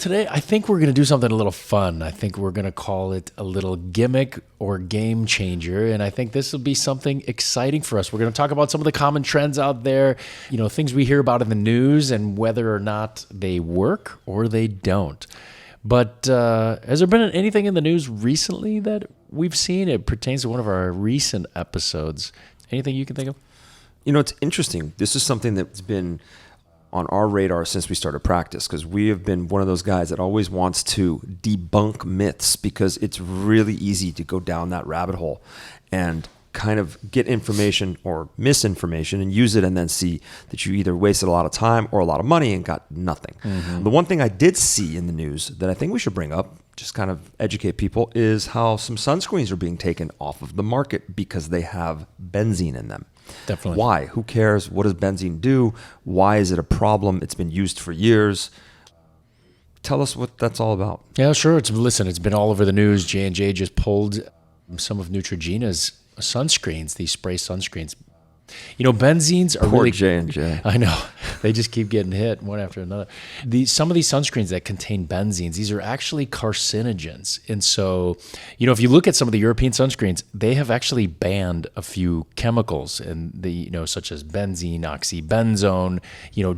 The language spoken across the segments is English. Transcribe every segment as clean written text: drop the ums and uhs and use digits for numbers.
today I think we're going to do something a little fun. I think we're going to call it a little gimmick or game changer. And I think this will be something exciting for us. We're going to talk about some of the common trends out there, things we hear about in the news and whether or not they work or they don't. But has there been anything in the news recently that we've seen? It pertains to one of our recent episodes. Anything you can think of? It's interesting. This is something that's been on our radar since we started practice, because we have been one of those guys that always wants to debunk myths, because it's really easy to go down that rabbit hole and kind of get information or misinformation and use it and then see that you either wasted a lot of time or a lot of money and got nothing. Mm-hmm. The one thing I did see in the news that I think we should bring up, just kind of educate people, is how some sunscreens are being taken off of the market because they have benzene in them. Definitely. Why? Who cares? What does benzene do? Why is it a problem? It's been used for years. Tell us what that's all about. Yeah, sure. It's been all over the news. J&J just pulled some of Neutrogena's sunscreens, these spray sunscreens. Benzenes are Poor really... J&J. I know. They just keep getting hit one after another. Some of these sunscreens that contain benzenes, these are actually carcinogens. And so, if you look at some of the European sunscreens, they have actually banned a few chemicals, and such as benzene, oxybenzone,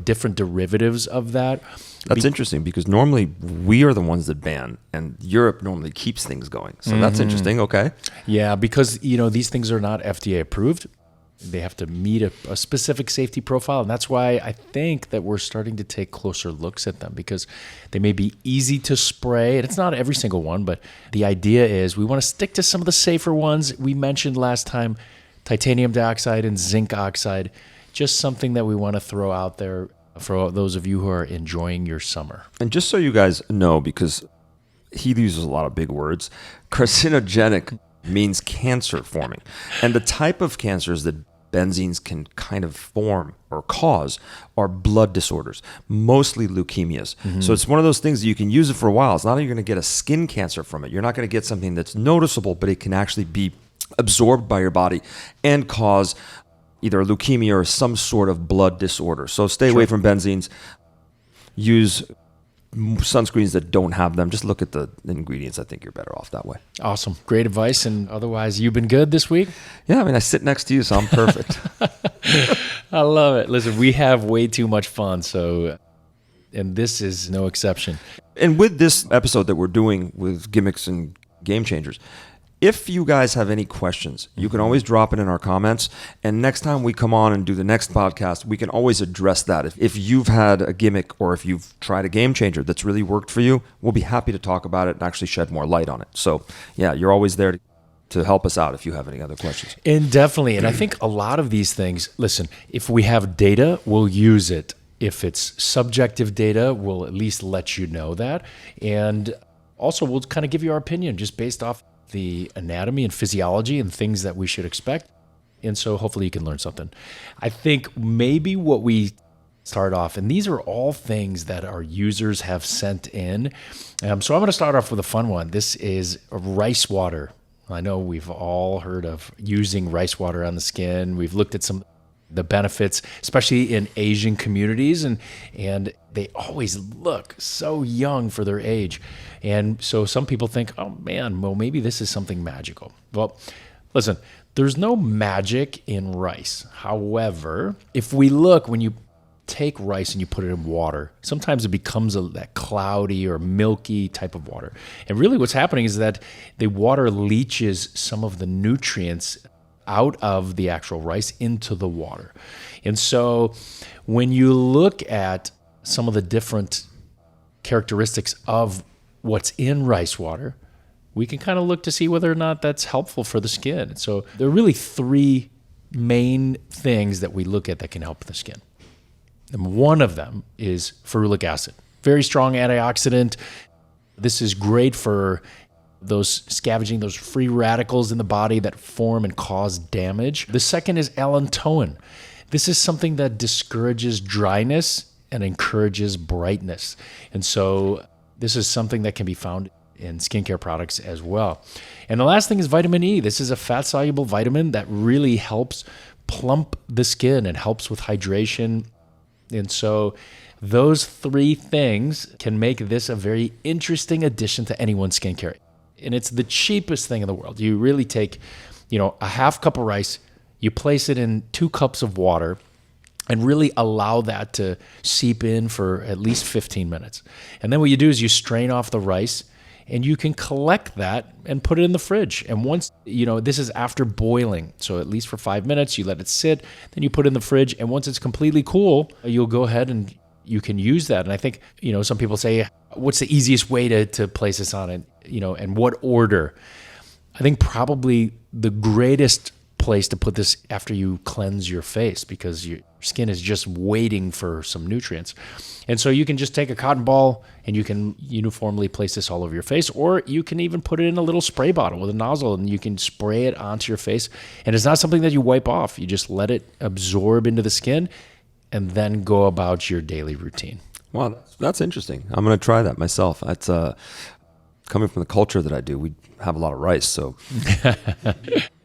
different derivatives of that. That's interesting, because normally we are the ones that ban, and Europe normally keeps things going. So that's interesting. Okay. Yeah, because, these things are not FDA approved. They have to meet a specific safety profile. And that's why I think that we're starting to take closer looks at them, because they may be easy to spray. And it's not every single one, but the idea is we want to stick to some of the safer ones. We mentioned last time titanium dioxide and zinc oxide, just something that we want to throw out there for those of you who are enjoying your summer. And just so you guys know, because he uses a lot of big words, carcinogenic means cancer forming. And the type of cancers that benzenes can kind of form or cause are blood disorders, mostly leukemias. Mm-hmm. So it's one of those things that you can use it for a while. It's not that you're going to get a skin cancer from it. You're not going to get something that's noticeable, but it can actually be absorbed by your body and cause either a leukemia or some sort of blood disorder. So stay away from benzenes. Use sunscreens that don't have them. Just look at the ingredients. I think you're better off that way. Awesome. Great advice. And otherwise, you've been good this week? Yeah, I sit next to you, so I'm perfect. I love it. Listen, we have way too much fun, and this is no exception. And with this episode that we're doing with gimmicks and game changers, if you guys have any questions, you can always drop it in our comments. And next time we come on and do the next podcast, we can always address that. If you've had a gimmick or if you've tried a game changer that's really worked for you, we'll be happy to talk about it and actually shed more light on it. So, yeah, you're always there to help us out if you have any other questions. And definitely. And I think a lot of these things, listen, if we have data, we'll use it. If it's subjective data, we'll at least let you know that. And also, we'll kind of give you our opinion just based off the anatomy and physiology and things that we should expect. And so hopefully you can learn something. I think maybe what we start off, and these are all things that our users have sent in. So I'm going to start off with a fun one. This is rice water. I know we've all heard of using rice water on the skin. We've looked at some the benefits, especially in Asian communities, and they always look so young for their age. And so some people think, oh man, well, maybe this is something magical. Well, listen, there's no magic in rice. However, if we look, when you take rice and you put it in water, sometimes it becomes that cloudy or milky type of water. And really what's happening is that the water leaches some of the nutrients out of the actual rice into the water. And so when you look at some of the different characteristics of what's in rice water, we can kind of look to see whether or not that's helpful for the skin. So there are really three main things that we look at that can help the skin. And one of them is ferulic acid. Very strong antioxidant. This is great for those scavenging those free radicals in the body that form and cause damage. The second is allantoin. This is something that discourages dryness and encourages brightness. And so this is something that can be found in skincare products as well. And the last thing is vitamin E. This is a fat-soluble vitamin that really helps plump the skin and helps with hydration. And so Those three things can make this a very interesting addition to anyone's skincare. And it's the cheapest thing in the world. You really take, a half cup of rice, you place it in 2 cups of water, and really allow that to seep in for at least 15 minutes. And then what you do is you strain off the rice, and you can collect that and put it in the fridge. And once, this is after boiling. So at least for 5 minutes, you let it sit, then you put it in the fridge. And once it's completely cool, you'll go ahead and you can use that. And I think, some people say, what's the easiest way to place this on it, and what order? I think probably the greatest place to put this after you cleanse your face, because your skin is just waiting for some nutrients. And so you can just take a cotton ball and you can uniformly place this all over your face, or you can even put it in a little spray bottle with a nozzle and you can spray it onto your face. And it's not something that you wipe off. You just let it absorb into the skin and then go about your daily routine. Wow, that's interesting. I'm going to try that myself. That's coming from the culture that I do. We have a lot of rice, so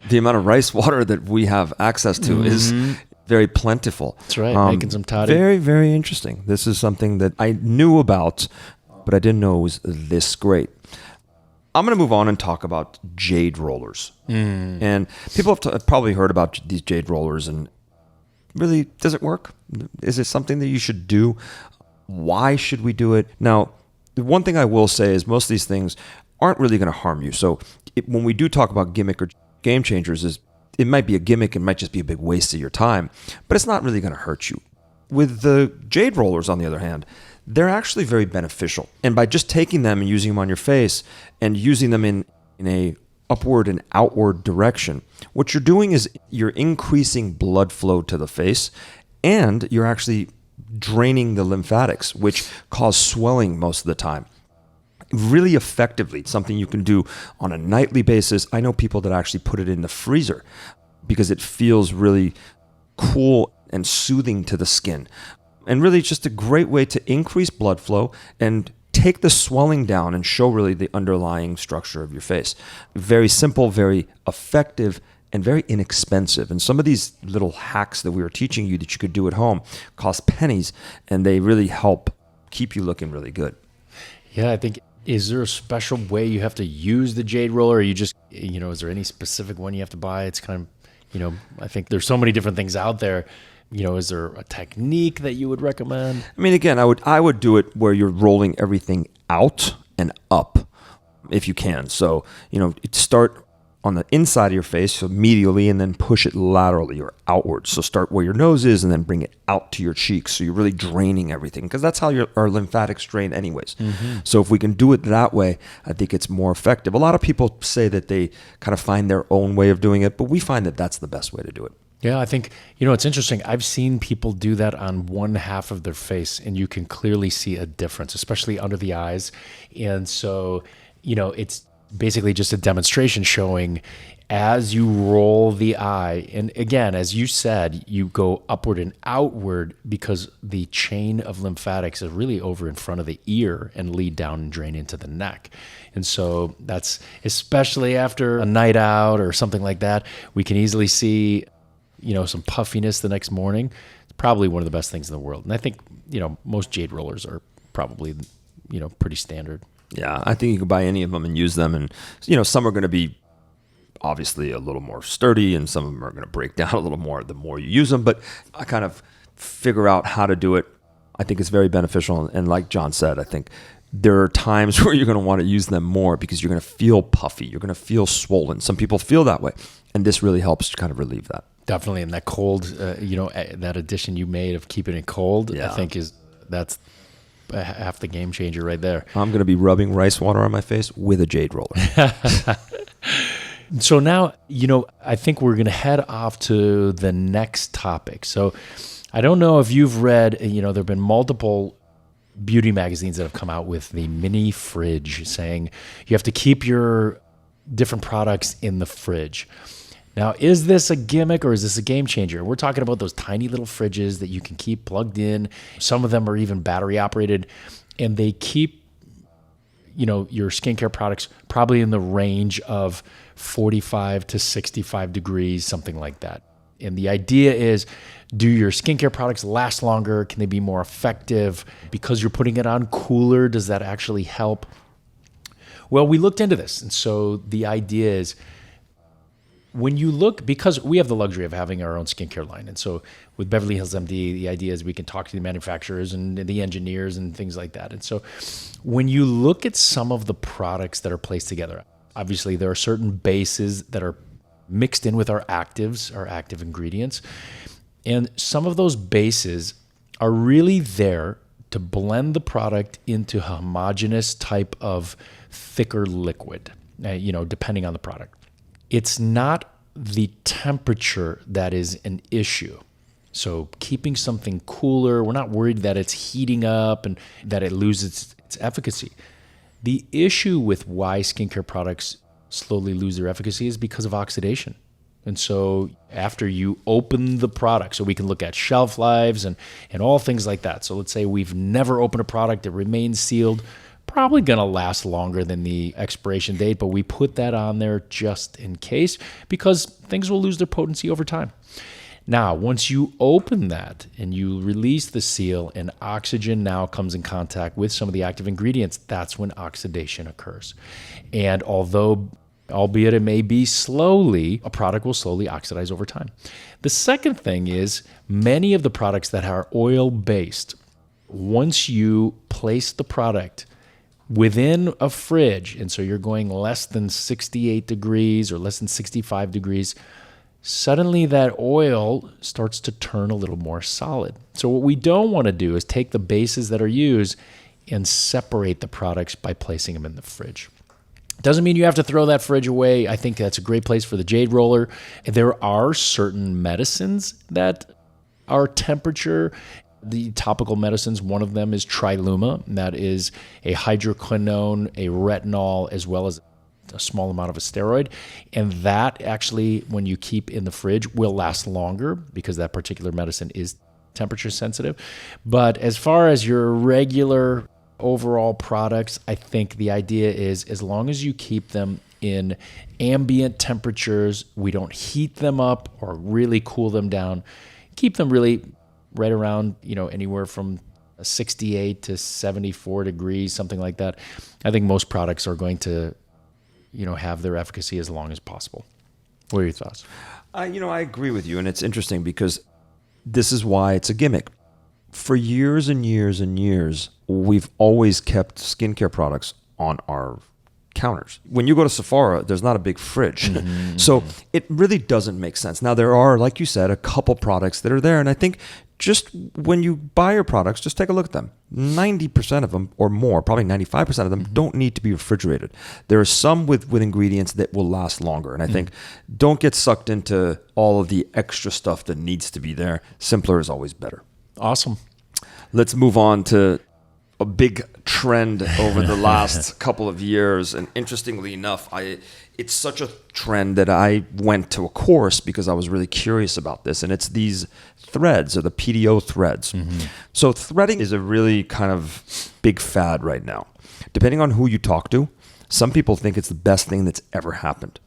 the amount of rice water that we have access to is very plentiful. That's right, making some toddy. Very, very interesting. This is something that I knew about, but I didn't know it was this great. I'm going to move on and talk about Jade Rollers. And people have probably heard about these Jade Rollers, and really, does it work? Is it something that you should do? Why should we do it? Now, the one thing I will say is most of these things aren't really going to harm you. So when we do talk about gimmick or game changers, it might be a gimmick, it might just be a big waste of your time, but it's not really going to hurt you. With the Jade Rollers, on the other hand, they're actually very beneficial. And by just taking them and using them on your face and using them in a upward and outward direction, what you're doing is you're increasing blood flow to the face, and you're actually draining the lymphatics, which cause swelling most of the time. Really effectively. It's something you can do on a nightly basis. I know people that actually put it in the freezer because it feels really cool and soothing to the skin. And really just a great way to increase blood flow and take the swelling down and show really the underlying structure of your face. Very simple, very effective, and very inexpensive. And some of these little hacks that we were teaching you that you could do at home cost pennies, and they really help keep you looking really good. Yeah, I think, is there a special way you have to use the Jade Roller? Or you just, is there any specific one you have to buy? It's kind of, I think there's so many different things out there. Is there a technique that you would recommend? I mean, again, I would do it where you're rolling everything out and up if you can. So, start on the inside of your face, so medially, and then push it laterally or outwards. So start where your nose is and then bring it out to your cheeks. So you're really draining everything, because that's how our lymphatics drain anyways. So if we can do it that way, I think it's more effective. A lot of people say that they kind of find their own way of doing it, but we find that that's the best way to do it. Yeah, I think, it's interesting. I've seen people do that on one half of their face, and you can clearly see a difference, especially under the eyes. And so, it's basically just a demonstration showing as you roll the eye. And again, as you said, you go upward and outward because the chain of lymphatics is really over in front of the ear and lead down and drain into the neck. And so that's, especially after a night out or something like that, we can easily see, some puffiness the next morning. It's probably one of the best things in the world. And I think, most Jade Rollers are probably, pretty standard. Yeah, I think you can buy any of them and use them. And, some are going to be obviously a little more sturdy, and some of them are going to break down a little more the more you use them. But I kind of figure out how to do it. I think it's very beneficial. And like John said, I think there are times where you're going to want to use them more because you're going to feel puffy. You're going to feel swollen. Some people feel that way. And this really helps to kind of relieve that. Definitely. And that cold, that addition you made of keeping it cold, I think that's half the game changer right there. I'm going to be rubbing rice water on my face with a Jade Roller. So now, I think we're going to head off to the next topic. So I don't know if you've read, there have been multiple beauty magazines that have come out with the mini fridge saying you have to keep your different products in the fridge. Now, is this a gimmick or is this a game changer? We're talking about those tiny little fridges that you can keep plugged in. Some of them are even battery operated, and they keep, your skincare products probably in the range of 45 to 65 degrees, something like that. And the idea is, do your skincare products last longer? Can they be more effective? Because you're putting it on cooler, does that actually help? Well, we looked into this. And so the idea is, when you look, because we have the luxury of having our own skincare line. And so with Beverly Hills MD, the idea is we can talk to the manufacturers and the engineers and things like that. And so when you look at some of the products that are placed together, obviously there are certain bases that are mixed in with our actives, our active ingredients. And some of those bases are really there to blend the product into a homogeneous type of thicker liquid, depending on the product. It's not the temperature that is an issue. So keeping something cooler, we're not worried that it's heating up and that it loses its efficacy. The issue with why skincare products slowly lose their efficacy is because of oxidation. And so after you open the product, so we can look at shelf lives and all things like that. So let's say we've never opened a product, it remains sealed, probably going to last longer than the expiration date, but we put that on there just in case because things will lose their potency over time. Now, once you open that and you release the seal and oxygen now comes in contact with some of the active ingredients, that's when oxidation occurs. And albeit it may be slowly, a product will slowly oxidize over time. The second thing is many of the products that are oil-based, once you place the product within a fridge, and so you're going less than 68 degrees or less than 65 degrees, suddenly that oil starts to turn a little more solid. So what we don't want to do is take the bases that are used and separate the products by placing them in the fridge. Doesn't mean you have to throw that fridge away. I think that's a great place for the Jade Roller. There are certain medicines that are temperature. The topical medicines, one of them is Triluma. That is a hydroquinone, a retinol, as well as a small amount of a steroid. And that actually, when you keep in the fridge, will last longer because that particular medicine is temperature sensitive. But as far as your regular overall products, I think the idea is as long as you keep them in ambient temperatures, we don't heat them up or really cool them down, keep them really right around, anywhere from 68 to 74 degrees, something like that. I think most products are going to, have their efficacy as long as possible. What are your thoughts? I agree with you. And it's interesting because this is why it's a gimmick. For years and years and years, we've always kept skincare products on our counters. When you go to Sephora, there's not a big fridge. Mm-hmm. So it really doesn't make sense. Now, there are, like you said, a couple products that are there. And I think just when you buy your products, just take a look at them. 90% of them or more, probably 95% of them don't need to be refrigerated. There are some with ingredients that will last longer. And I think don't get sucked into all of the extra stuff that needs to be there. Simpler is always better. Awesome. Let's move on to a big trend over the last couple of years. And interestingly enough, it's such a trend that I went to a course because I was really curious about this. And it's these threads, or the PDO threads. Mm-hmm. So threading is a really kind of big fad right now. Depending on who you talk to, some people think it's the best thing that's ever happened.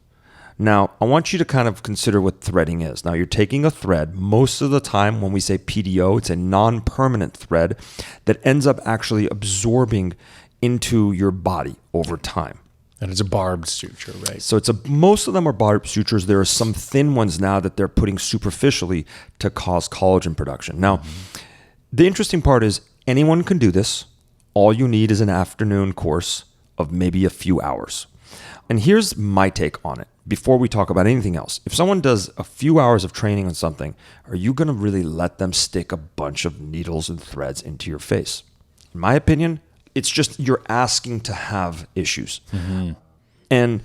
Now, I want you to kind of consider what threading is. Now, you're taking a thread. Most of the time when we say PDO, it's a non-permanent thread that ends up actually absorbing into your body over time. And it's a barbed suture, right? So most of them are barbed sutures. There are some thin ones now that they're putting superficially to cause collagen production. Now, the interesting part is anyone can do this. All you need is an afternoon course of maybe a few hours. And here's my take on it before we talk about anything else. If someone does a few hours of training on something, are you going to really let them stick a bunch of needles and threads into your face? In my opinion, it's just you're asking to have issues. Mm-hmm. And,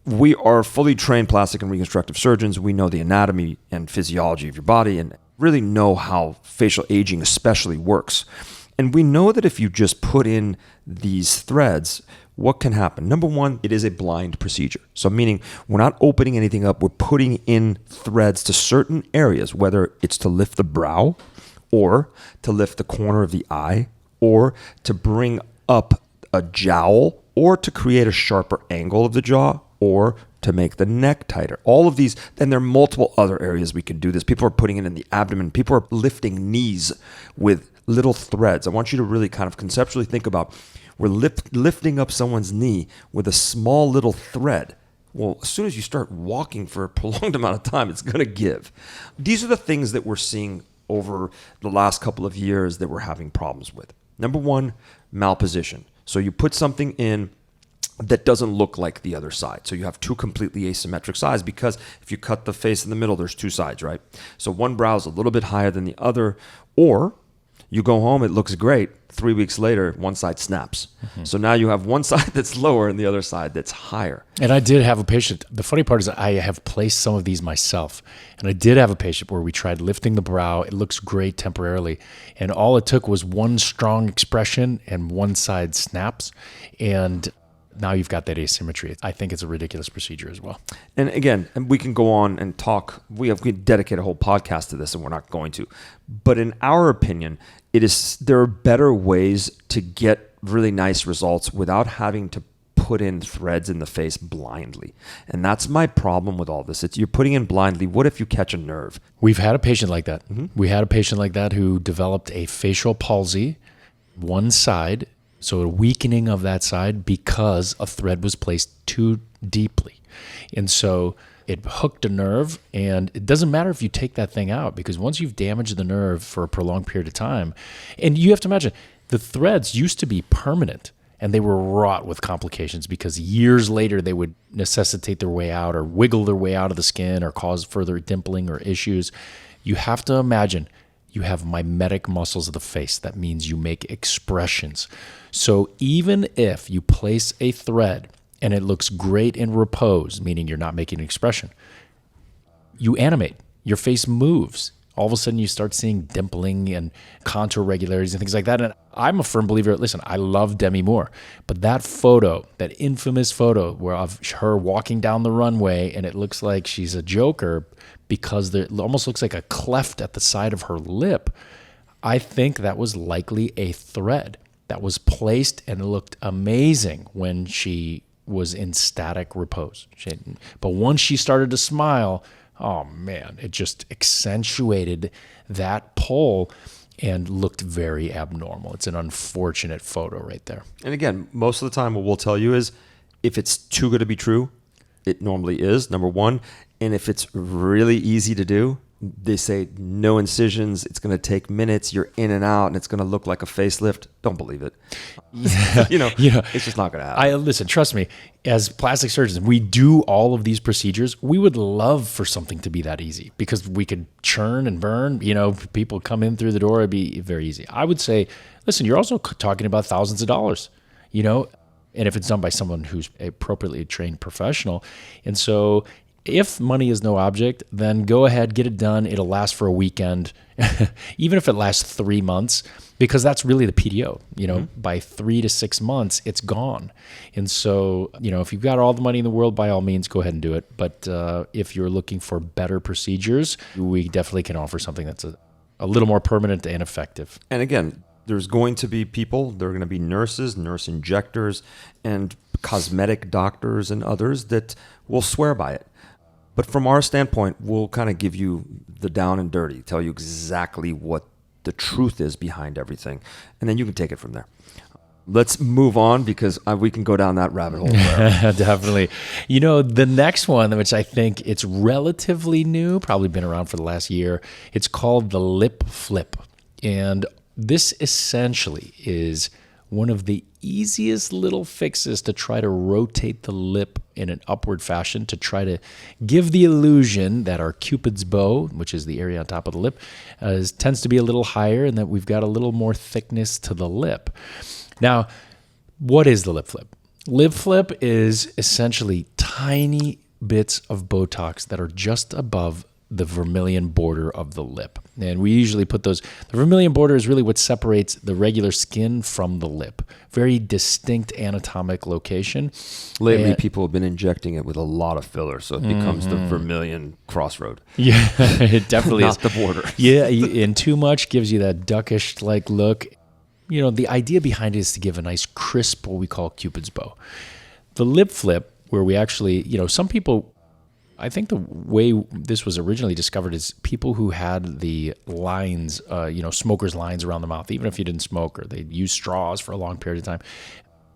we are fully trained plastic and reconstructive surgeons. We know the anatomy and physiology of your body and really know how facial aging especially works. And we know that if you just put in these threads, what can happen? Number one, it is a blind procedure. So meaning we're not opening anything up. We're putting in threads to certain areas, whether it's to lift the brow or to lift the corner of the eye or to bring up a jowl or to create a sharper angle of the jaw or to make the neck tighter. All of these, and there are multiple other areas we can do this. People are putting it in the abdomen. People are lifting knees with little threads. I want you to really kind of conceptually think about, we're lifting up someone's knee with a small little thread. Well, as soon as you start walking for a prolonged amount of time, it's going to give. These are the things that we're seeing over the last couple of years that we're having problems with. Number one, malposition. So you put something in that doesn't look like the other side. So you have two completely asymmetric sides, because if you cut the face in the middle, there's two sides, right? So one brow is a little bit higher than the other, or you go home, it looks great. 3 weeks later, one side snaps. So now you have one side that's lower and the other side that's higher. And I did have a patient. The funny part is I have placed some of these myself. And I did have a patient where we tried lifting the brow. It looks great temporarily. And all it took was one strong expression and one side snaps. And now you've got that asymmetry. I think it's a ridiculous procedure as well. And again, we can go on and talk. We can dedicate a whole podcast to this, and we're not going to. But in our opinion, there are better ways to get really nice results without having to put in threads in the face blindly. And that's my problem with all this. You're putting in blindly. What if you catch a nerve? We've had a patient like that. We had a patient like that who developed a facial palsy, one side, so a weakening of that side because a thread was placed too deeply. And so it hooked a nerve, and it doesn't matter if you take that thing out, because once you've damaged the nerve for a prolonged period of time, and you have to imagine, the threads used to be permanent, and they were wrought with complications because years later they would necessitate their way out or wiggle their way out of the skin or cause further dimpling or issues. You have to imagine you have mimetic muscles of the face. That means you make expressions. So even if you place a thread and it looks great in repose, meaning you're not making an expression, you animate. Your face moves. All of a sudden you start seeing dimpling and contour regularities and things like that. And I'm a firm believer, listen, I love Demi Moore, but that photo, that infamous photo where of her walking down the runway and it looks like she's a joker because it almost looks like a cleft at the side of her lip, I think that was likely a thread that was placed and looked amazing when she was in static repose. But once she started to smile, oh man, it just accentuated that pull and looked very abnormal. It's an unfortunate photo right there. And again, most of the time what we'll tell you is if it's too good to be true, it normally is, number one. And if it's really easy to do, they say no incisions, it's going to take minutes, you're in and out, and it's going to look like a facelift. Don't believe it. It's just not going to happen. Listen, trust me, as plastic surgeons, we do all of these procedures. We would love for something to be that easy because we could churn and burn. People come in through the door, it'd be very easy. I would say, listen, you're also talking about thousands of dollars, and if it's done by someone who's appropriately trained professional. And so if money is no object, then go ahead, get it done. It'll last for a weekend, even if it lasts 3 months, because that's really the PDO. By 3 to 6 months, it's gone. And so, if you've got all the money in the world, by all means, go ahead and do it. But if you're looking for better procedures, we definitely can offer something that's a little more permanent and effective. And again, there's going to be people, there are going to be nurses, nurse injectors, and cosmetic doctors and others that will swear by it. But from our standpoint, we'll kind of give you the down and dirty, tell you exactly what the truth is behind everything, and then you can take it from there. Let's move on because we can go down that rabbit hole. Definitely. The next one, which I think it's relatively new, probably been around for the last year, it's called the lip flip. And this essentially is one of the easiest little fixes to try to rotate the lip in an upward fashion to try to give the illusion that our Cupid's bow, which is the area on top of the lip, tends to be a little higher and that we've got a little more thickness to the lip. Now, what is the lip flip? Lip flip is essentially tiny bits of Botox that are just above the vermilion border of the lip. And we usually put the vermilion border is really what separates the regular skin from the lip. Very distinct anatomic location. Lately, people have been injecting it with a lot of filler, so it becomes the vermilion crossroad. Yeah, it definitely Not is. the border. Yeah, and too much gives you that duckish-like look. The idea behind it is to give a nice crisp, what we call Cupid's bow. The lip flip, where we actually, some people, I think the way this was originally discovered is people who had the lines, smokers' lines around the mouth, even if you didn't smoke or they used straws for a long period of time,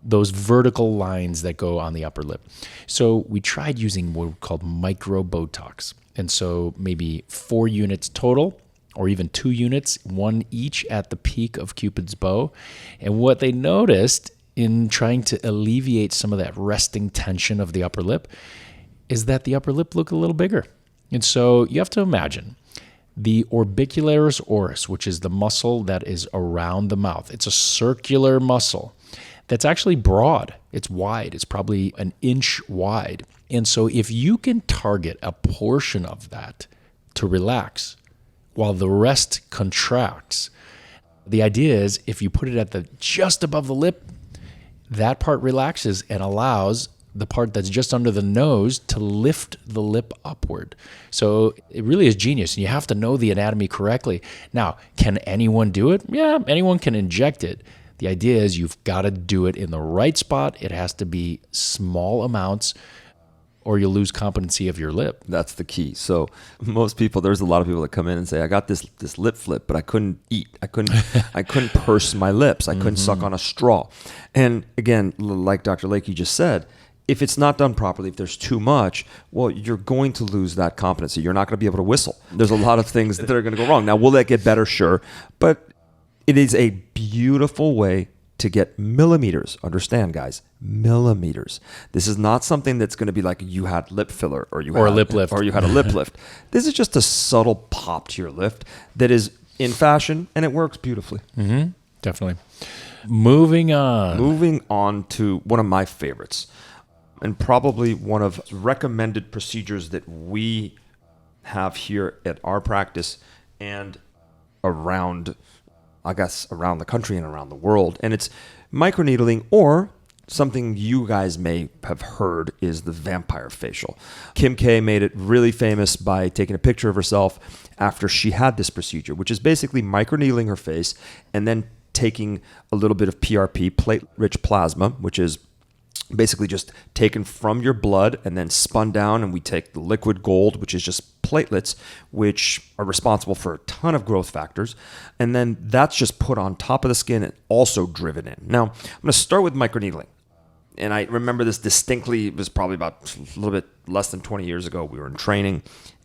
those vertical lines that go on the upper lip. So we tried using what we called micro Botox. And so maybe 4 units total, or even 2 units, 1 each at the peak of Cupid's bow. And what they noticed in trying to alleviate some of that resting tension of the upper lip is that the upper lip looked a little bigger. And so you have to imagine the orbicularis oris, which is the muscle that is around the mouth. It's a circular muscle that's actually broad. It's wide. It's probably an inch wide. And so if you can target a portion of that to relax while the rest contracts, the idea is if you put it at just above the lip, that part relaxes and allows the part that's just under the nose to lift the lip upward. So it really is genius, and you have to know the anatomy correctly. Now, can anyone do it? Yeah, anyone can inject it. The idea is you've got to do it in the right spot. It has to be small amounts, or you'll lose competency of your lip. That's the key. So most people, there's a lot of people that come in and say, I got this lip flip, but I couldn't eat. I couldn't purse my lips. I couldn't suck on a straw. And again, like Dr. Layke just said, if it's not done properly, if there's too much, well, you're going to lose that competency. You're not going to be able to whistle. There's a lot of things that are going to go wrong. Now, will that get better? Sure. But it is a beautiful way to get millimeters. Understand, guys, millimeters. This is not something that's going to be like you had lip filler or you had a lip lift. Or you had a lip lift. This is just a subtle pop to your lip that is in fashion, and it works beautifully. Mm-hmm. Definitely. Moving on to one of my favorites, and probably one of recommended procedures that we have here at our practice and around the country and around the world. And it's microneedling, or something you guys may have heard is the vampire facial. Kim K made it really famous by taking a picture of herself after she had this procedure, which is basically microneedling her face and then taking a little bit of PRP, platelet-rich plasma, which is basically just taken from your blood and then spun down, and we take the liquid gold, which is just platelets, which are responsible for a ton of growth factors, and then that's just put on top of the skin and also driven in. Now, I'm going to start with microneedling, and I remember this distinctly. It was probably about a little bit less than 20 years ago. We were in training,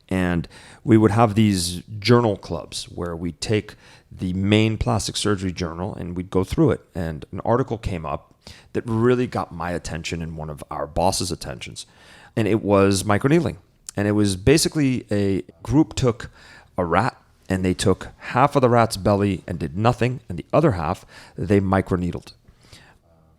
and we would have these journal clubs where we take the main plastic surgery journal and we'd go through it, and an article came up that really got my attention and one of our boss's attentions. And it was microneedling. And it was basically a group took a rat and they took half of the rat's belly and did nothing, and the other half they microneedled.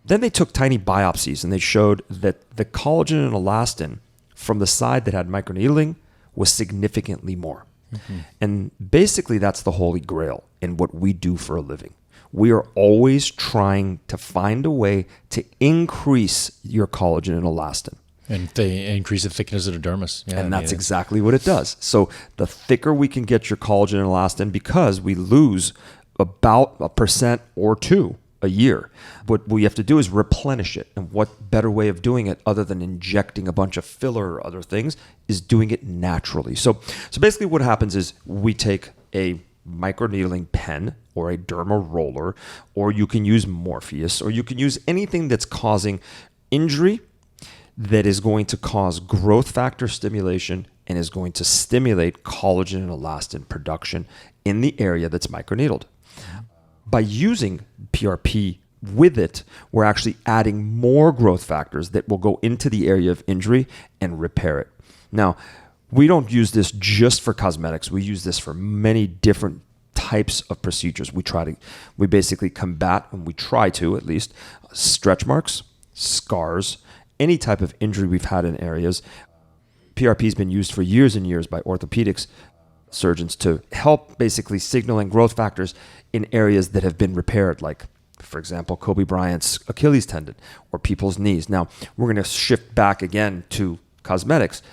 Then they took tiny biopsies and they showed that the collagen and elastin from the side that had microneedling was significantly more. Mm-hmm. And basically that's the holy grail in what we do for a living. We are always trying to find a way to increase your collagen and elastin. And they increase the thickness of the dermis. Yeah, and that's exactly what it does. So the thicker we can get your collagen and elastin, because we lose about 1% or 2% a year, what we have to do is replenish it. And what better way of doing it other than injecting a bunch of filler or other things is doing it naturally. So basically what happens is we take a microneedling pen or a derma roller, or you can use Morpheus, or you can use anything that's causing injury that is going to cause growth factor stimulation and is going to stimulate collagen and elastin production in the area that's microneedled. By using PRP with it, we're actually adding more growth factors that will go into the area of injury and repair it. Now, we don't use this just for cosmetics. We use this for many different types of procedures. We basically combat, and we try to at least, stretch marks, scars, any type of injury we've had in areas. PRP has been used for years and years by orthopedics surgeons to help basically signaling growth factors in areas that have been repaired, like, for example, Kobe Bryant's Achilles tendon or people's knees. Now, we're going to shift back again to cosmetics.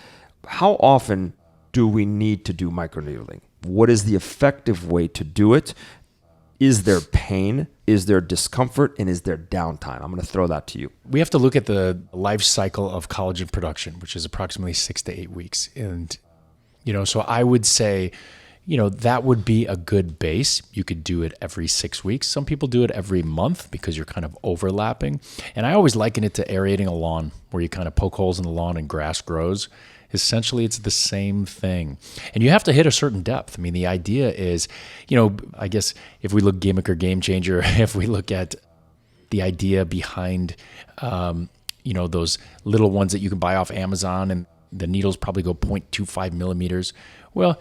How often do we need to do microneedling? What is the effective way to do it? Is there pain? Is there discomfort? And is there downtime? I'm going to throw that to you. We have to look at the life cycle of collagen production, which is approximately 6 to 8 weeks. And, so I would say, that would be a good base. You could do it every 6 weeks. Some people do it every month because you're kind of overlapping. And I always liken it to aerating a lawn, where you kind of poke holes in the lawn and grass grows. Essentially, it's the same thing. And you have to hit a certain depth. I mean, the idea is, I guess if we look Gimmick or Game Changer, if we look at the idea behind, those little ones that you can buy off Amazon, and the needles probably go 0.25 millimeters. Well,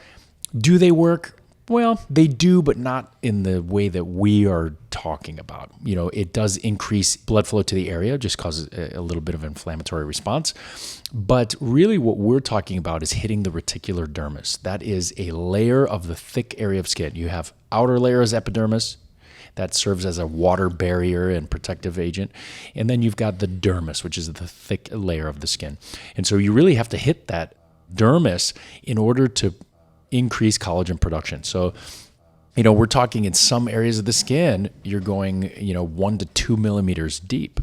do they work? Well, they do, but not in the way that we are talking about. It does increase blood flow to the area, just causes a little bit of inflammatory response. But really what we're talking about is hitting the reticular dermis. That is a layer of the thick area of skin. You have outer layer as epidermis. That serves as a water barrier and protective agent. And then you've got the dermis, which is the thick layer of the skin. And so you really have to hit that dermis in order to increase collagen production. So, we're talking in some areas of the skin, you're going, 1 to 2 millimeters deep.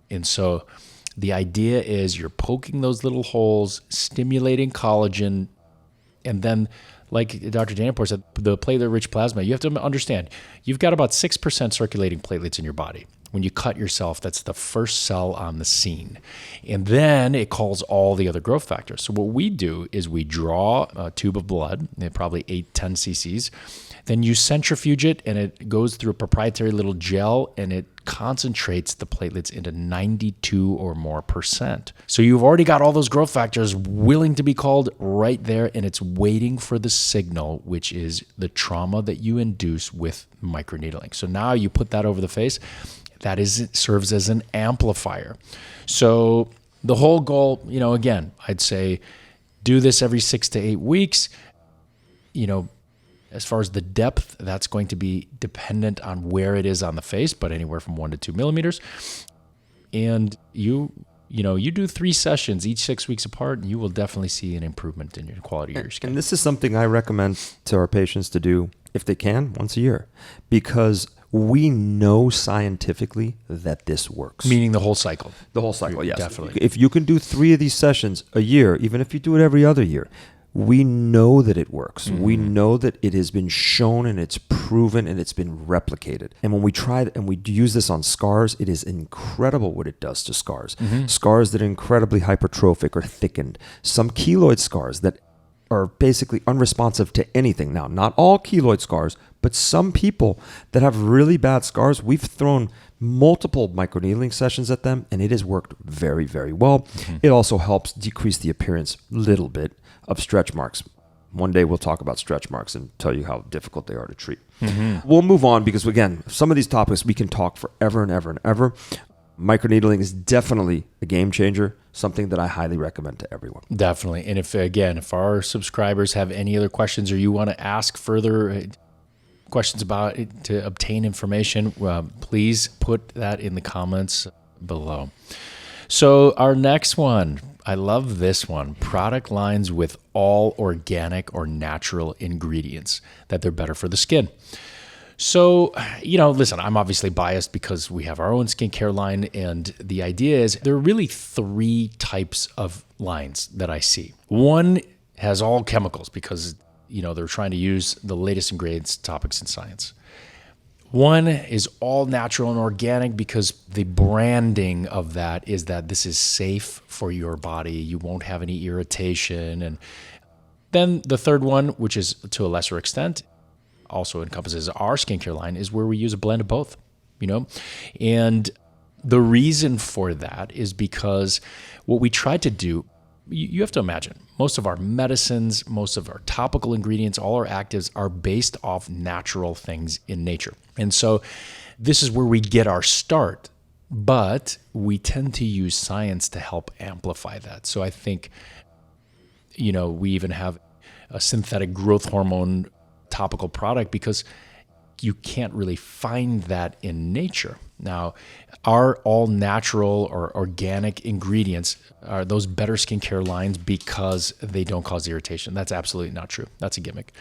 And so the idea is you're poking those little holes, stimulating collagen, and then, like Dr. Danielpour said, the platelet-rich plasma, you have to understand, you've got about 6% circulating platelets in your body. When you cut yourself, that's the first cell on the scene. And then it calls all the other growth factors. So what we do is we draw a tube of blood, probably 8-10 cc's. Then you centrifuge it, and it goes through a proprietary little gel, and it concentrates the platelets into 92 or more percent. So you've already got all those growth factors willing to be called right there, and it's waiting for the signal, which is the trauma that you induce with microneedling. So now you put that over the face. That serves as an amplifier. So the whole goal, again, I'd say do this every 6 to 8 weeks. As far as the depth, that's going to be dependent on where it is on the face, but anywhere from 1 to 2 millimeters. And you do 3 sessions each 6 weeks apart, and you will definitely see an improvement in your quality of your skin. And this is something I recommend to our patients to do, if they can, once a year, because we know scientifically that this works. Meaning the whole cycle. The whole cycle, yes. Definitely. If you can do 3 of these sessions a year, even if you do it every other year, we know that it works. Mm-hmm. We know that it has been shown and it's proven and it's been replicated. And when we try and we use this on scars, it is incredible what it does to scars. Mm-hmm. Scars that are incredibly hypertrophic or thickened. Some keloid scars that are basically unresponsive to anything. Now, not all keloid scars, but some people that have really bad scars, we've thrown multiple microneedling sessions at them, and it has worked very, very well. Mm-hmm. It also helps decrease the appearance a little bit of stretch marks. One day we'll talk about stretch marks and tell you how difficult they are to treat. Mm-hmm. We'll move on because, again, some of these topics we can talk forever and ever and ever. Microneedling is definitely a game changer, something that I highly recommend to everyone. Definitely. And if our subscribers have any other questions or you want to ask further questions about it to obtain information, please put that in the comments below. So our next one, I love this one, product lines with all organic or natural ingredients, that they're better for the skin. So, listen, I'm obviously biased because we have our own skincare line, and the idea is there are really 3 types of lines that I see. One has all chemicals because, they're trying to use the latest and greatest topics in science. One is all natural and organic because the branding of that is that this is safe for your body. You won't have any irritation. And then the third one, which is to a lesser extent, also encompasses our skincare line, is where we use a blend of both, And the reason for that is because what we try to do, you have to imagine, most of our medicines, most of our topical ingredients, all our actives are based off natural things in nature. And so this is where we get our start, but we tend to use science to help amplify that. So I think, we even have a synthetic growth hormone topical product because you can't really find that in nature. Now, are all natural or organic ingredients, are those better skincare lines because they don't cause irritation? That's absolutely not true. That's a gimmick.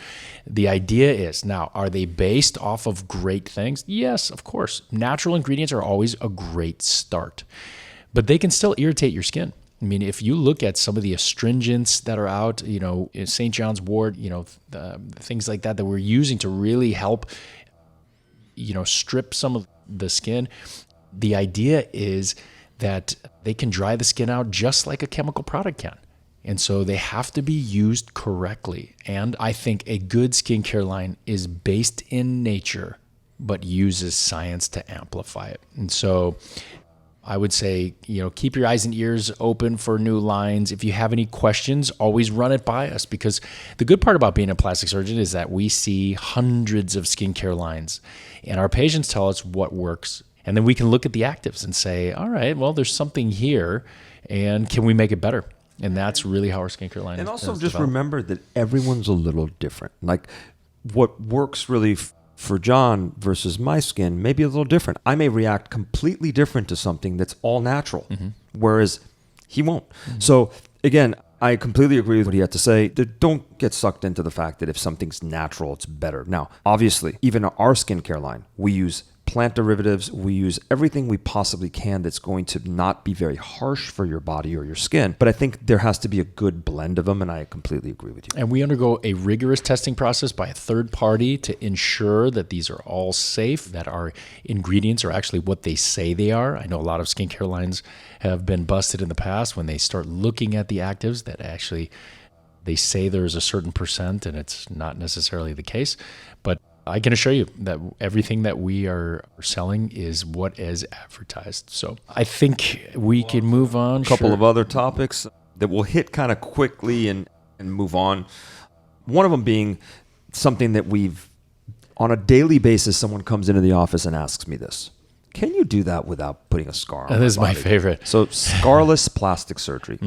The idea is, now, are they based off of great things? Yes, of course. Natural ingredients are always a great start, but they can still irritate your skin. I mean, if you look at some of the astringents that are out, St. John's wort, things like that we're using to really help, strip some of the skin. The idea is that they can dry the skin out just like a chemical product can. And so they have to be used correctly. And I think a good skincare line is based in nature, but uses science to amplify it. And so I would say, keep your eyes and ears open for new lines. If you have any questions, always run it by us, because the good part about being a plastic surgeon is that we see hundreds of skincare lines, and our patients tell us what works. And then we can look at the actives and say, all right, well, there's something here, and can we make it better? And that's really how our skincare line is. And also just developed. remember that everyone's a little different. Like what works really for John versus my skin may be a little different. I may react completely different to something that's all natural, whereas he won't. So again, I completely agree with what he had to say. Don't get sucked into the fact that if something's natural, it's better. Now, obviously, even our skincare line, we use plant derivatives. We use everything we possibly can that's going to not be very harsh for your body or your skin. But I think there has to be a good blend of them, and I completely agree with you. And we undergo a rigorous testing process by a third party to ensure that these are all safe, that our ingredients are actually what they say they are. I know a lot of skincare lines have been busted in the past when they start looking at the actives that actually they say there's a certain percent, and it's not necessarily the case. But I can assure you that everything that we are selling is what is advertised. So I think we can move on. A couple of other topics that we'll hit kind of quickly and move on. One of them being something that on a daily basis, someone comes into the office and asks me this. Can you do that without putting a scar on? That is my favorite. So scarless plastic surgery.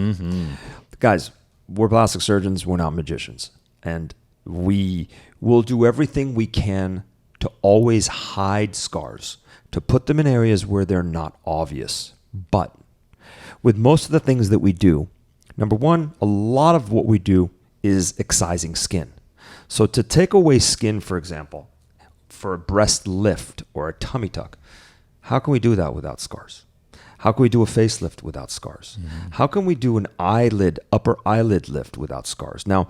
Guys, we're plastic surgeons. We're not magicians. And we will do everything we can to always hide scars, to put them in areas where they're not obvious. But with most of the things that we do, number one, a lot of what we do is excising skin. So to take away skin, for example, for a breast lift or a tummy tuck, how can we do that without scars? How can we do a facelift without scars? How can we do an upper eyelid lift without scars? Now,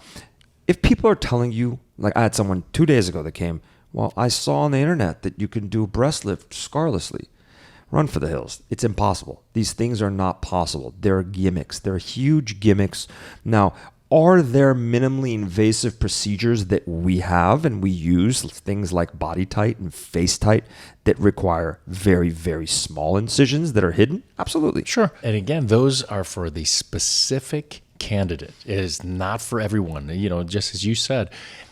if people are telling you, like I had someone 2 days ago that came, well, I saw on the internet that you can do a breast lift scarlessly. Run for the hills. It's impossible. These things are not possible. They're gimmicks. They're huge gimmicks. Now, are there minimally invasive procedures that we have and we use, things like Body Tight and Face Tight, that require very, very small incisions that are hidden? Absolutely. Sure. And again, those are for the specific candidate. It is not for everyone. Just as you said,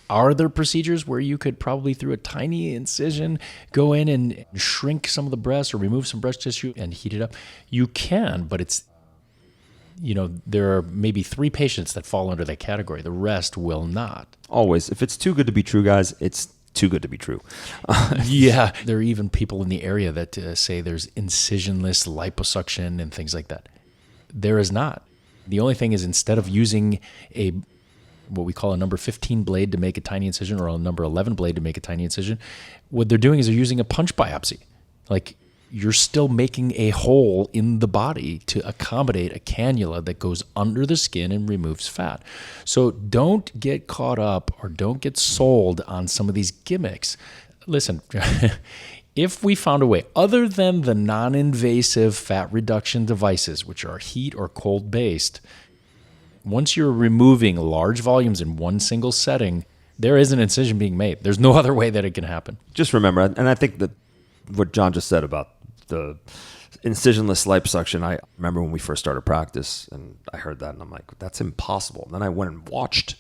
are there procedures where you could probably, through a tiny incision, go in and shrink some of the breast or remove some breast tissue and heat it up? You can, but it's, there are maybe 3 patients that fall under that category. The rest will not. Always. If it's too good to be true, guys, it's too good to be true. Yeah. There are even people in the area that say there's incisionless liposuction and things like that. There is not. The only thing is, instead of using what we call a number 15 blade to make a tiny incision, or a number 11 blade to make a tiny incision, what they're doing is they're using a punch biopsy. Like, you're still making a hole in the body to accommodate a cannula that goes under the skin and removes fat. So don't get caught up or don't get sold on some of these gimmicks. Listen, if we found a way, other than the non-invasive fat reduction devices, which are heat or cold based, once you're removing large volumes in one single setting, there is an incision being made. There's no other way that it can happen. Just remember, and I think that what John just said about the incisionless liposuction, I remember when we first started practice and I heard that and I'm like, that's impossible. And then I went and watched.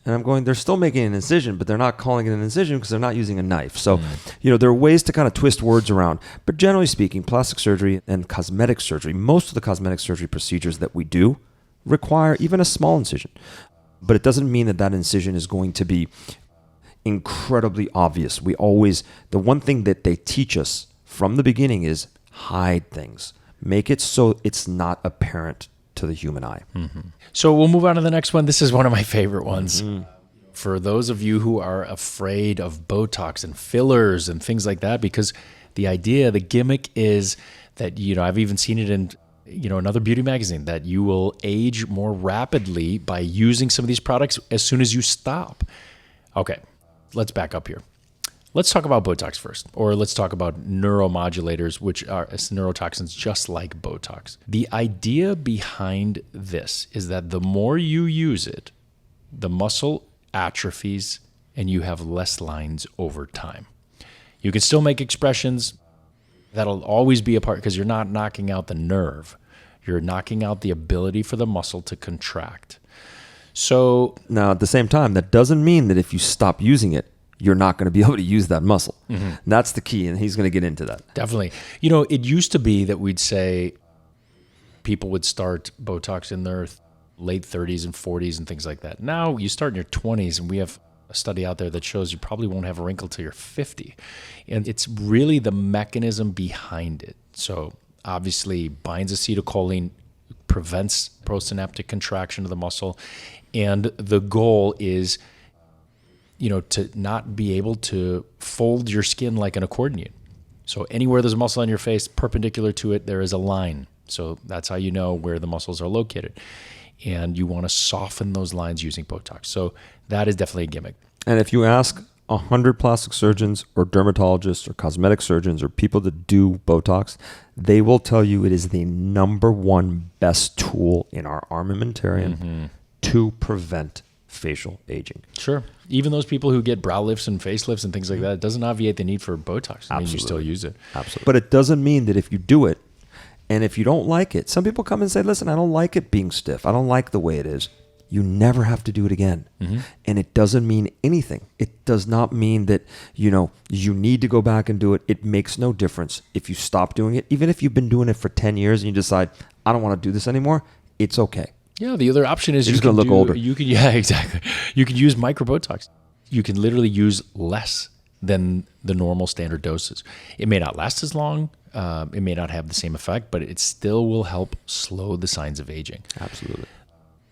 And I'm going, they're still making an incision, but they're not calling it an incision because they're not using a knife. So, there are ways to kind of twist words around. But generally speaking, plastic surgery and cosmetic surgery, most of the cosmetic surgery procedures that we do require even a small incision. But it doesn't mean that incision is going to be incredibly obvious. The one thing that they teach us from the beginning is hide things. Make it so it's not apparent to the human eye. So we'll move on to the next one. This is one of my favorite ones. For those of you who are afraid of Botox and fillers and things like that, because the idea, the gimmick is that, I've even seen it in, another beauty magazine, that you will age more rapidly by using some of these products as soon as you stop. Okay, let's back up here. Let's talk about Botox first, or let's talk about neuromodulators, which are neurotoxins just like Botox. The idea behind this is that the more you use it, the muscle atrophies and you have less lines over time. You can still make expressions. That'll always be a part, because you're not knocking out the nerve. You're knocking out the ability for the muscle to contract. So now, at the same time, that doesn't mean that if you stop using it, you're not going to be able to use that muscle. That's the key, and he's going to get into that. Definitely. It used to be that we'd say people would start Botox in their late 30s and 40s and things like that. Now you start in your 20s, and we have a study out there that shows you probably won't have a wrinkle till you're 50. And it's really the mechanism behind it. So obviously binds acetylcholine, prevents postsynaptic contraction of the muscle. And the goal is to not be able to fold your skin like an accordion. So anywhere there's a muscle on your face, perpendicular to it, there is a line. So that's how you know where the muscles are located. And you want to soften those lines using Botox. So that is definitely a gimmick. And if you ask 100 plastic surgeons or dermatologists or cosmetic surgeons or people that do Botox, they will tell you it is the number one best tool in our armamentarium to prevent facial aging. Sure. Even those people who get brow lifts and facelifts and things like that, it doesn't obviate the need for Botox. I mean, you still use it. Absolutely. But it doesn't mean that if you do it, and if you don't like it, some people come and say, listen, I don't like it being stiff. I don't like the way it is. You never have to do it again. And it doesn't mean anything. It does not mean that, you need to go back and do it. It makes no difference if you stop doing it. Even if you've been doing it for 10 years and you decide, I don't want to do this anymore, it's okay. Yeah, the other option is you're just going to look older. Yeah, exactly. You can use micro Botox. You can literally use less than the normal standard doses. It may not last as long. It may not have the same effect, but it still will help slow the signs of aging. Absolutely.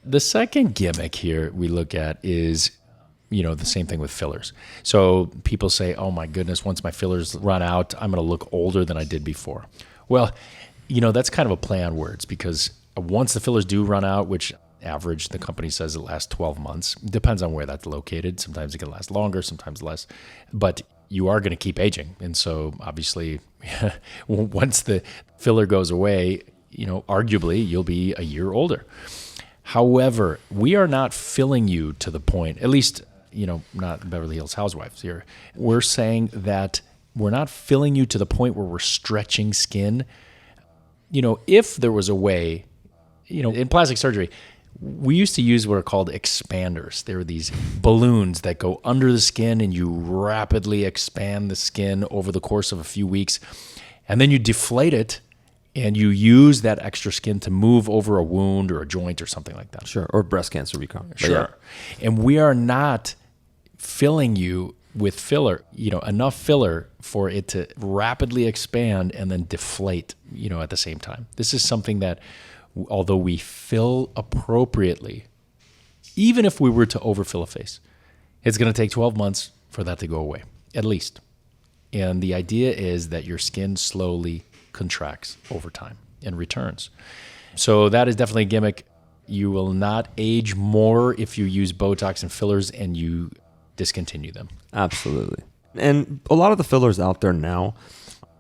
The second gimmick here we look at is, the same thing with fillers. So people say, oh my goodness, once my fillers run out, I'm going to look older than I did before. Well, that's kind of a play on words, because once the fillers do run out, which average, the company says it lasts 12 months. Depends on where that's located. Sometimes it can last longer, sometimes less. But you are going to keep aging. And so obviously, once the filler goes away, arguably you'll be a year older. However, we are not filling you to the point, at least, not Beverly Hills Housewives here. We're saying that we're not filling you to the point where we're stretching skin. If there was a way, in plastic surgery, we used to use what are called expanders. There are these balloons that go under the skin and you rapidly expand the skin over the course of a few weeks. And then you deflate it and you use that extra skin to move over a wound or a joint or something like that. Sure. Or breast cancer recon. Sure. Yeah. And we are not filling you with filler, enough filler for it to rapidly expand and then deflate, at the same time. This is something that, although we fill appropriately, even if we were to overfill a face, it's going to take 12 months for that to go away, at least. And the idea is that your skin slowly contracts over time and returns. So that is definitely a gimmick. You will not age more if you use Botox and fillers and you discontinue them. Absolutely. And a lot of the fillers out there now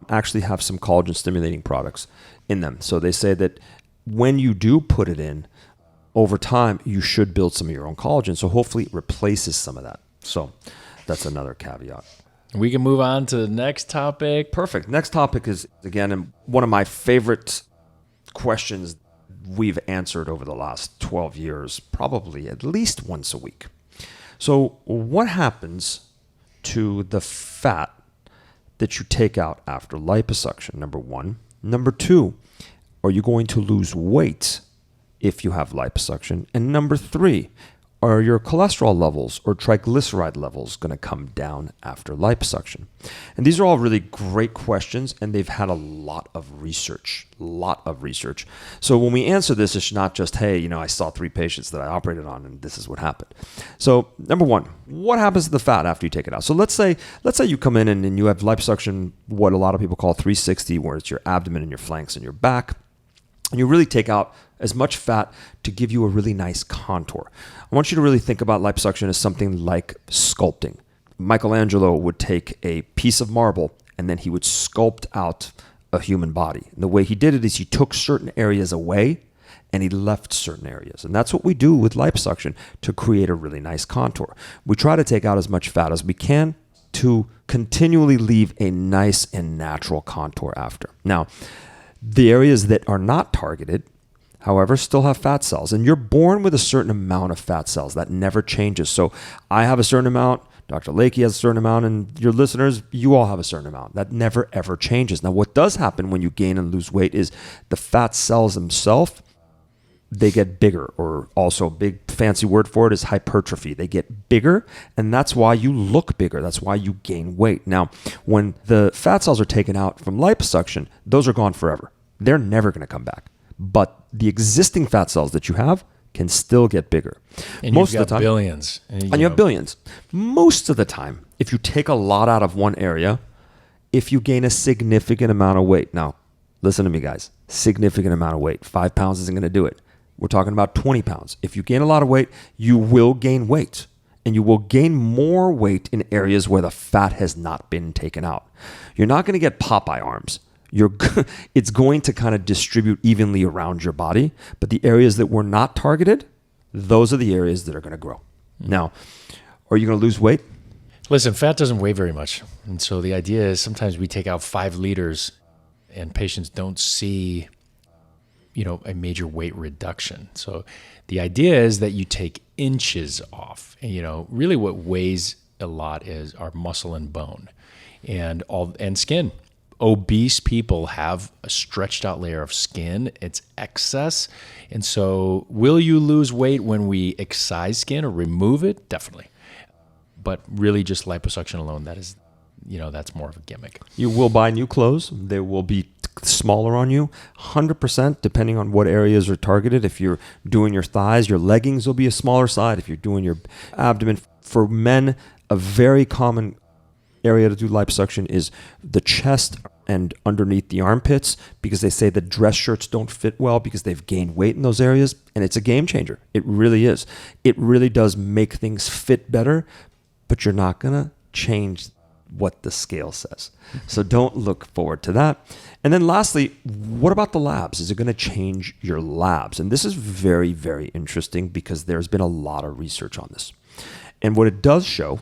actually have some collagen stimulating products in them. So they say that when you do put it in, over time, you should build some of your own collagen. So hopefully it replaces some of that. So that's another caveat. We can move on to the next topic. Perfect. Next topic is, again, one of my favorite questions we've answered over the last 12 years, probably at least once a week. So what happens to the fat that you take out after liposuction, number one? Number two, are you going to lose weight if you have liposuction? And number three, are your cholesterol levels or triglyceride levels going to come down after liposuction? And these are all really great questions, and they've had a lot of research. So when we answer this, it's not just, hey, I saw 3 patients that I operated on and this is what happened. So number one, what happens to the fat after you take it out? So let's say you come in and you have liposuction, what a lot of people call 360, where it's your abdomen and your flanks and your back. And you really take out as much fat to give you a really nice contour. I want you to really think about liposuction as something like sculpting. Michelangelo would take a piece of marble and then he would sculpt out a human body. And the way he did it is he took certain areas away and he left certain areas. And that's what we do with liposuction to create a really nice contour. We try to take out as much fat as we can to continually leave a nice and natural contour after. Now, the areas that are not targeted, however, still have fat cells. And you're born with a certain amount of fat cells. That never changes. So I have a certain amount, Dr. Layke has a certain amount, and your listeners, you all have a certain amount. That never, ever changes. Now, what does happen when you gain and lose weight is the fat cells themselves, they get bigger, or also a big fancy word for it is hypertrophy. They get bigger, and that's why you look bigger. That's why you gain weight. Now, when the fat cells are taken out from liposuction, those are gone forever. They're never going to come back. But the existing fat cells that you have can still get bigger. And most of the time, billions. And you have billions. Most of the time, if you take a lot out of one area, if you gain a significant amount of weight, now, listen to me, guys, significant amount of weight, 5 pounds isn't going to do it. We're talking about 20 pounds. If you gain a lot of weight, you will gain weight. And you will gain more weight in areas where the fat has not been taken out. You're not going to get Popeye arms. It's going to kind of distribute evenly around your body, but the areas that were not targeted, those are the areas that are going to grow. Now, are you going to lose weight? Listen, fat doesn't weigh very much. And so the idea is sometimes we take out 5 liters and patients don't see, a major weight reduction. So the idea is that you take inches off. And, really what weighs a lot is our muscle and bone and skin. Obese people have a stretched out layer of skin. It's excess. And so will you lose weight when we excise skin or remove it? Definitely. But really just liposuction alone, that's more of a gimmick. You will buy new clothes. They will be smaller on you, 100%, depending on what areas are targeted. If you're doing your thighs, your leggings will be a smaller side. If you're doing your abdomen, for men, a very common area to do liposuction is the chest and underneath the armpits, because they say the dress shirts don't fit well because they've gained weight in those areas. And it's a game changer. It really is. It really does make things fit better, but you're not going to change what the scale says. So don't look forward to that. And then lastly, what about the labs? Is it going to change your labs? And this is very, very interesting because there's been a lot of research on this. And what it does show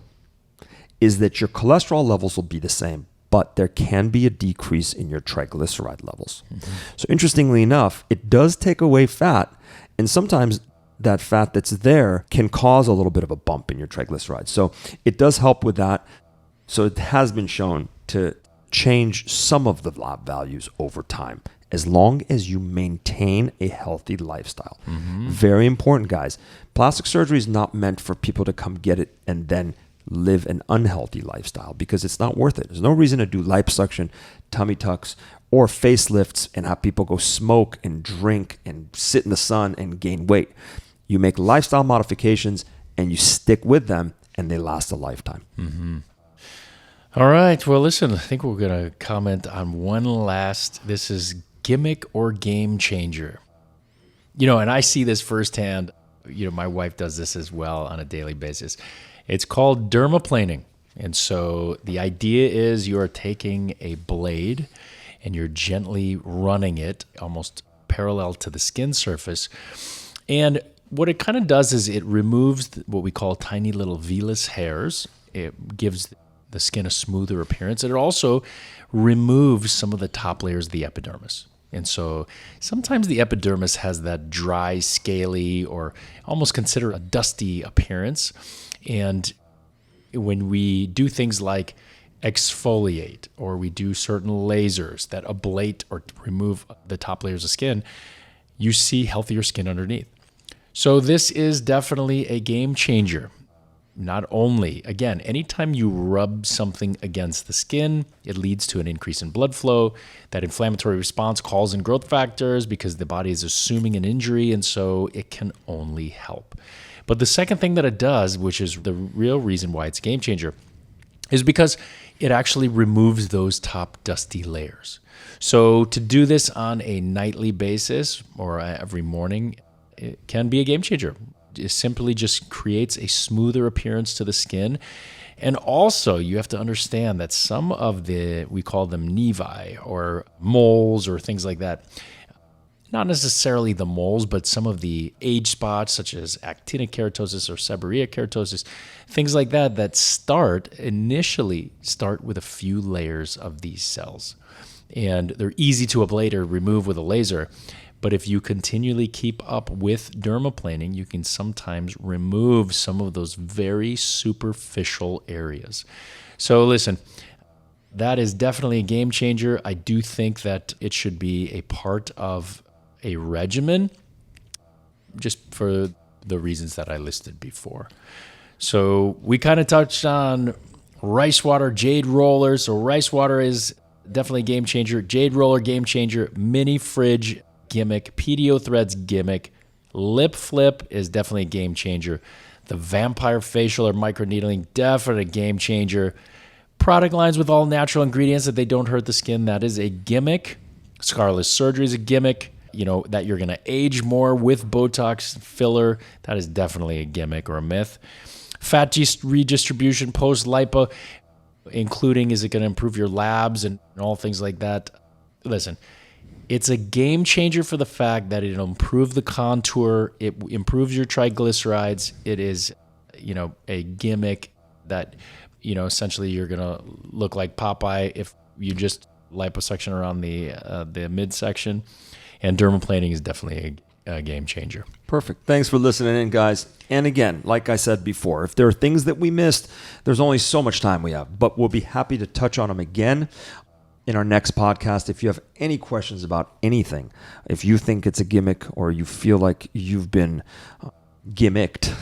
is that your cholesterol levels will be the same, but there can be a decrease in your triglyceride levels. Mm-hmm. So interestingly enough, it does take away fat, and sometimes that fat that's there can cause a little bit of a bump in your triglycerides. So it does help with that. So it has been shown to change some of the lab values over time, as long as you maintain a healthy lifestyle. Mm-hmm. Very important, guys. Plastic surgery is not meant for people to come get it and then live an unhealthy lifestyle, because it's not worth it. There's no reason to do liposuction, tummy tucks, or facelifts and have people go smoke and drink and sit in the sun and gain weight. You make lifestyle modifications and you stick with them, and they last a lifetime. Mm-hmm. All right. Well, listen, I think we're going to comment on one last. This is gimmick or game changer. And I see this firsthand. My wife does this as well on a daily basis. It's called dermaplaining. And so the idea is you're taking a blade and you're gently running it almost parallel to the skin surface. And what it kind of does is it removes what we call tiny little vellus hairs. It gives the skin a smoother appearance. And it also removes some of the top layers of the epidermis. And so sometimes the epidermis has that dry, scaly, or almost consider a dusty appearance. And when we do things like exfoliate, or we do certain lasers that ablate or remove the top layers of skin, you see healthier skin underneath. So this is definitely a game changer. Not only, again, anytime you rub something against the skin, it leads to an increase in blood flow. That inflammatory response calls in growth factors because the body is assuming an injury, and so it can only help. But the second thing that it does, which is the real reason why it's a game changer, is because it actually removes those top dusty layers. So to do this on a nightly basis or every morning, it can be a game changer. It simply just creates a smoother appearance to the skin. And also, you have to understand that some of we call them nevi or moles or things like that. Not necessarily the moles, but some of the age spots, such as actinic keratosis or seborrheic keratosis, things like that, initially start with a few layers of these cells. And they're easy to ablate or remove with a laser. But if you continually keep up with dermaplaning, you can sometimes remove some of those very superficial areas. So listen, that is definitely a game changer. I do think that it should be a part of a regimen, just for the reasons that I listed before. So we kind of touched on rice water, Jade Rollers. So rice water is definitely a game changer. Jade Roller, game changer. Mini fridge, Gimmick. PDO threads, Gimmick. Lip flip is definitely a game changer. The vampire facial or microneedling, definitely a game changer. Product lines with all natural ingredients that they don't hurt the skin, that is a Gimmick. Scarless surgery is a Gimmick. That you're going to age more with Botox filler, that is definitely a gimmick or a myth. Fat redistribution post-lipo, including is it going to improve your labs and all things like that. Listen, it's a game changer for the fact that it'll improve the contour, it improves your triglycerides. It is, a gimmick that, essentially you're going to look like Popeye if you just liposuction around the midsection. And dermaplaning is definitely a game changer. Perfect. Thanks for listening in, guys. And again, like I said before, if there are things that we missed, there's only so much time we have, but we'll be happy to touch on them again in our next podcast. If you have any questions about anything, if you think it's a gimmick or you feel like you've been gimmicked,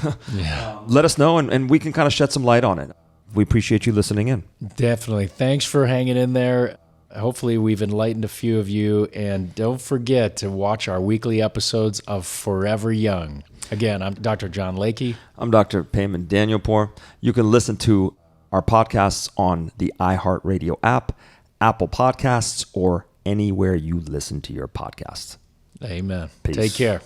let us know and we can kind of shed some light on it. We appreciate you listening in. Definitely. Thanks for hanging in there. Hopefully we've enlightened a few of you, and don't forget to watch our weekly episodes of Forever Young. Again, I'm Dr. John Layke. I'm Dr. Payman Danielpour. You can listen to our podcasts on the iHeartRadio app, Apple Podcasts, or anywhere you listen to your podcasts. Amen. Peace. Take care.